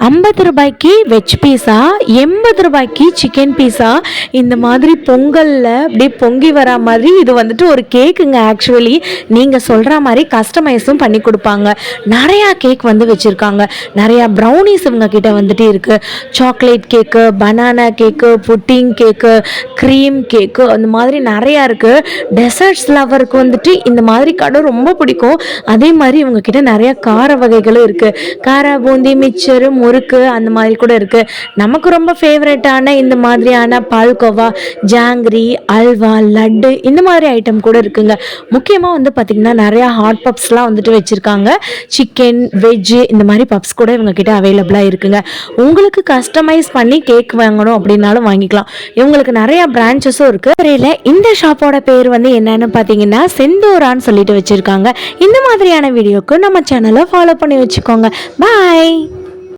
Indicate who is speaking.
Speaker 1: 50 ரூபாய்க்கு வெஜ் பீஸா, 80 ரூபாய்க்கு chicken pizza. இந்த மாதிரி பொங்கலில் அப்படியே பொங்கி வரா மாதிரி இது வந்துட்டு ஒரு கேக்குங்க. ஆக்சுவலி நீங்கள் சொல்கிற மாதிரி கஸ்டமைஸும் பண்ணி கொடுப்பாங்க. நிறையா கேக் வந்து வச்சுருக்காங்க. நிறையா ப்ரௌனிஸ் இவங்க கிட்ட வந்துட்டு இருக்குது. சாக்லேட் கேக்கு, பனானா கேக்கு, புட்டிங் கேக்கு, க்ரீம் கேக்கு, அந்த மாதிரி நிறையா இருக்குது. டெசர்ட்ஸ் லவருக்கு வந்துட்டு இந்த மாதிரி கடை ரொம்ப பிடிக்கும். அதே மாதிரி இவங்க கிட்ட நிறையா கார வகைகளும் இருக்குது. கார பூந்தி, மிச்சரு, முறுக்கு அந்த மாதிரி கூட இருக்குது. நமக்கு ரொம்ப ஃபேவரட்டான இந்த மாதிரியான பால்கோவா, ஜாங்கிரி, அல்வா, லட்டு இந்த மாதிரி ஐட்டம் கூட இருக்குங்க. முக்கியமாக வந்து பார்த்திங்கன்னா நிறையா ஹாட் பப்ஸ்லாம் வந்துட்டு வச்சுருக்காங்க. சிக்கன், வெஜ்ஜு இந்த மாதிரி பப்ஸ் கூட இவங்க கிட்ட அவைலபிளாக இருக்குங்க. உங்களுக்கு கஸ்டமைஸ் பண்ணி கேக் வாங்கணும் அப்படின்னாலும் வாங்கிக்கலாம். இவங்களுக்கு நிறையா பிரான்ச்சஸும் இருக்குது. இந்த ஷாப்போட பேர் வந்து என்னன்னு பார்த்தீங்கன்னா செந்தூரான்னு சொல்லிட்டு வச்சுருக்காங்க. இந்த மாதிரியான வீடியோக்கு நம்ம சேனலை ஃபாலோ பண்ணி வச்சுக்கோங்க. பாய்.